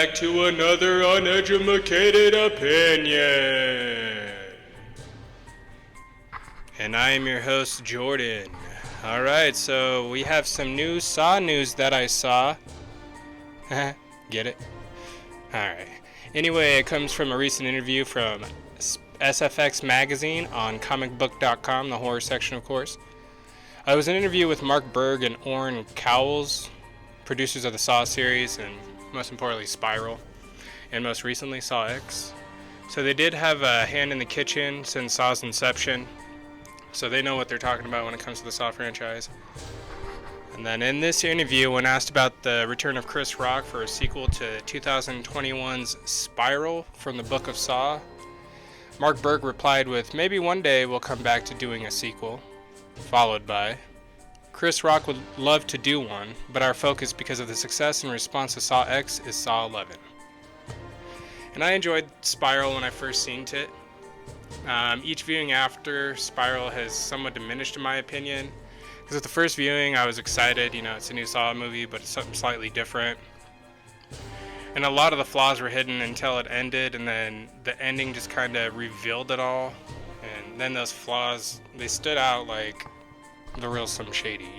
back to another uneducated opinion. And I am your host, Jordan. Alright, so we have some new Saw news that I saw. Get it? Alright. Anyway, it comes from a recent interview from SFX Magazine on comicbook.com, the horror section, of course. It was an interview with Mark Berg and Orrin Cowles, producers of the Saw series, and most importantly, Spiral, and most recently, Saw X. So they did have a hand in the kitchen since Saw's inception, so they know what they're talking about when it comes to the Saw franchise. And then in this interview, when asked about the return of Chris Rock for a sequel to 2021's Spiral from the Book of Saw, Mark Berg replied with, "Maybe one day we'll come back to doing a sequel," followed by, "Chris Rock would love to do one, but our focus because of the success and response to Saw X is Saw 11. And I enjoyed Spiral when I first seen it. Each viewing after Spiral has somewhat diminished in my opinion. Because at the first viewing I was excited, it's a new Saw movie, but it's something slightly different. And a lot of the flaws were hidden until it ended, and then the ending just kind of revealed it all. And then those flaws, they stood out like the real Slim Shady,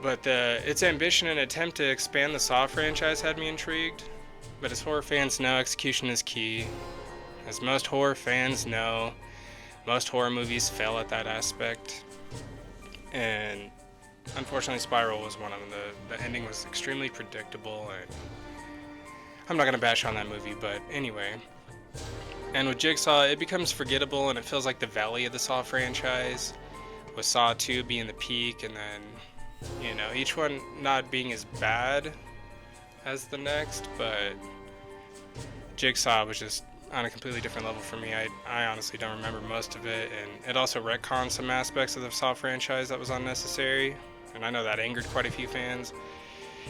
But its ambition and attempt to expand the Saw franchise had me intrigued. But as horror fans know, execution is key. As most horror fans know, most horror movies fail at that aspect. And unfortunately, Spiral was one of them. The ending was extremely predictable, and I'm not going to bash on that movie, but anyway. And with Jigsaw, it becomes forgettable, and it feels like the valley of the Saw franchise, with Saw 2 being the peak, and then, each one not being as bad as the next, but Jigsaw was just on a completely different level for me. I honestly don't remember most of it, and it also retconned some aspects of the Saw franchise that was unnecessary, and I know that angered quite a few fans.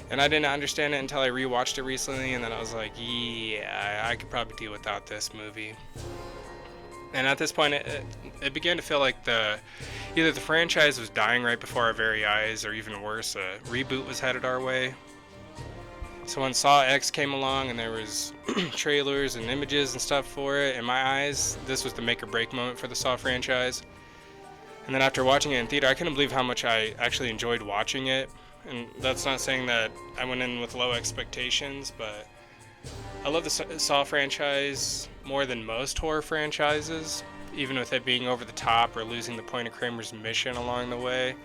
And I didn't understand it until I rewatched it recently, and then I was like, yeah, I could probably deal without this movie. And at this point, it began to feel like either the franchise was dying right before our very eyes, or even worse, a reboot was headed our way. So when Saw X came along and there was trailers and images and stuff for it, in my eyes, this was the make or break moment for the Saw franchise. And then after watching it in theater, I couldn't believe how much I actually enjoyed watching it. And that's not saying that I went in with low expectations, but I love the Saw franchise more than most horror franchises, even with it being over the top or losing the point of Kramer's mission along the way.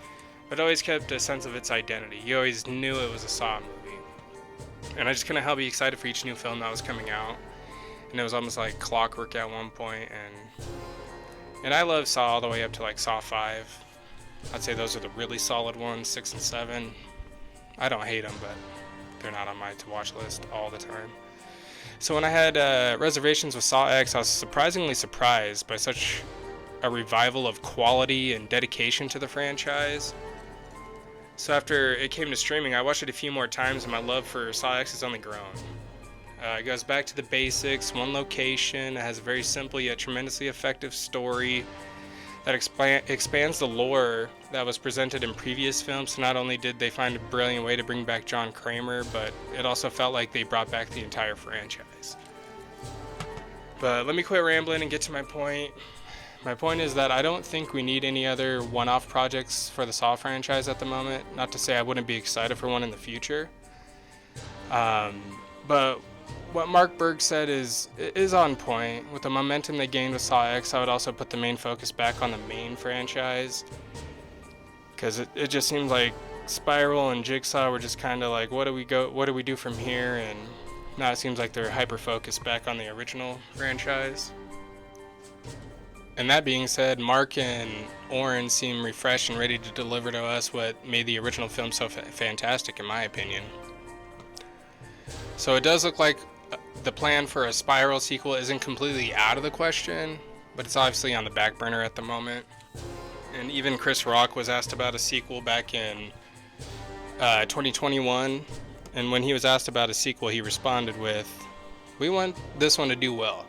But it always kept a sense of its identity. You always knew it was a Saw movie. And I just couldn't help but be excited for each new film that was coming out. And it was almost like clockwork at one point. And I love Saw all the way up to like Saw 5. I'd say those are the really solid ones, 6 and 7. I don't hate them, but they're not on my to-watch list all the time. So when I had reservations with Saw X, I was surprisingly surprised by such a revival of quality and dedication to the franchise. So after it came to streaming, I watched it a few more times, and my love for Saw X has only grown. It goes back to the basics, one location. It has a very simple yet tremendously effective story that expands the lore that was presented in previous films. So not only did they find a brilliant way to bring back John Kramer, but it also felt like they brought back the entire franchise. But let me quit rambling and get to my point. My point is that I don't think we need any other one-off projects for the Saw franchise at the moment. Not to say I wouldn't be excited for one in the future. But what Mark Berg said is on point. With the momentum they gained with Saw X, I would also put the main focus back on the main franchise. Because it just seemed like Spiral and Jigsaw were just kind of like, what do we do from here? And now it seems like they're hyper-focused back on the original franchise. And that being said, Mark and Orrin seem refreshed and ready to deliver to us what made the original film so fantastic, in my opinion. So it does look like the plan for a Spiral sequel isn't completely out of the question, but it's obviously on the back burner at the moment. And even Chris Rock was asked about a sequel back in 2021, and when he was asked about a sequel, he responded with, "We want this one to do well.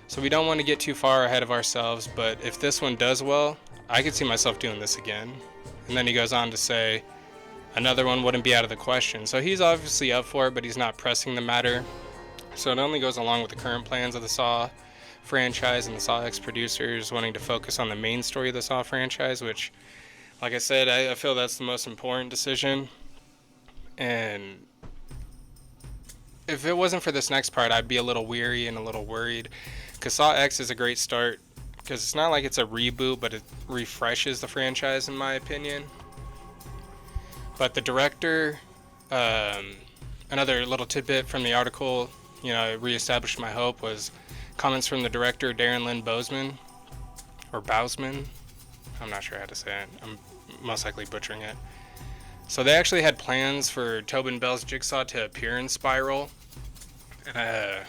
So we don't want to get too far ahead of ourselves, but if this one does well, I could see myself doing this again." And then he goes on to say, another one wouldn't be out of the question. So he's obviously up for it, but he's not pressing the matter. So it only goes along with the current plans of the Saw franchise and the Saw X producers wanting to focus on the main story of the Saw franchise, which, like I said, I feel that's the most important decision. And if it wasn't for this next part, I'd be a little weary and a little worried, because Saw X is a great start, because it's not like it's a reboot, but it refreshes the franchise in my opinion. But the director, another little tidbit from the article, it reestablished my hope, was comments from the director Darren Lynn Bousman, or Bousman. I'm not sure how to say it. I'm most likely butchering it. So they actually had plans for Tobin Bell's Jigsaw to appear in Spiral.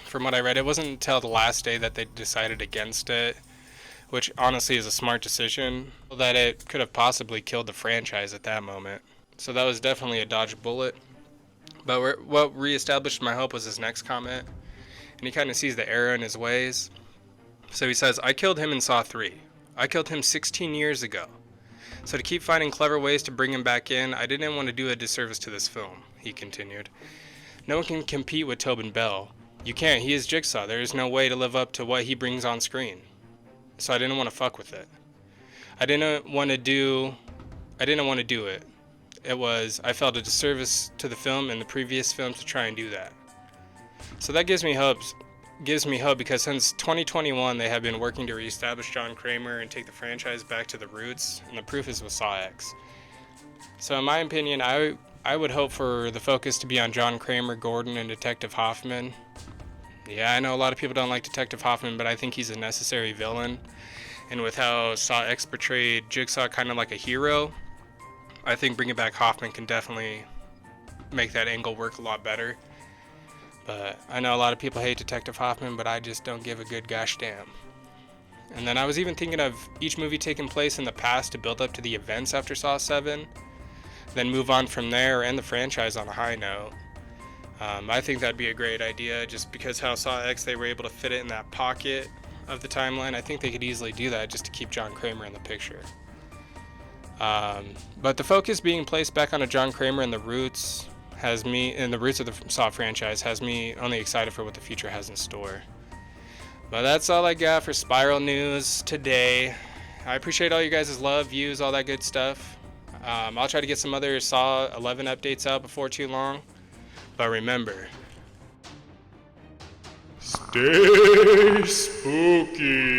From what I read, it wasn't until the last day that they decided against it, which honestly is a smart decision, that it could have possibly killed the franchise at that moment. So that was definitely a dodged bullet. But what reestablished my hope was his next comment, and he kind of sees the error in his ways. So he says, "I killed him in Saw 3. I killed him 16 years ago. So to keep finding clever ways to bring him back in, I didn't want to do a disservice to this film," he continued. "No one can compete with Tobin Bell. You can't. He is Jigsaw. There is no way to live up to what he brings on screen. So I didn't want to fuck with it. I didn't want to do it. I felt a disservice to the film and the previous films to try and do that." So that gives me hope because since 2021 they have been working to reestablish John Kramer and take the franchise back to the roots, and the proof is with Saw X. So in my opinion, I would hope for the focus to be on John Kramer, Gordon, and Detective Hoffman. Yeah, I know a lot of people don't like Detective Hoffman, but I think he's a necessary villain. And with how Saw X portrayed Jigsaw kind of like a hero, I think bringing back Hoffman can definitely make that angle work a lot better. But I know a lot of people hate Detective Hoffman, but I just don't give a good gosh damn. And then I was even thinking of each movie taking place in the past to build up to the events after Saw 7, then move on from there or end the franchise on a high note. I think that'd be a great idea, just because how Saw X, they were able to fit it in that pocket of the timeline. I think they could easily do that just to keep John Kramer in the picture. But the focus being placed back on a John Kramer and the roots of the Saw franchise has me only excited for what the future has in store. But that's all I got for Spiral News today. I appreciate all you guys' love, views, all that good stuff. I'll try to get some other Saw 11 updates out before too long. But remember, stay spooky.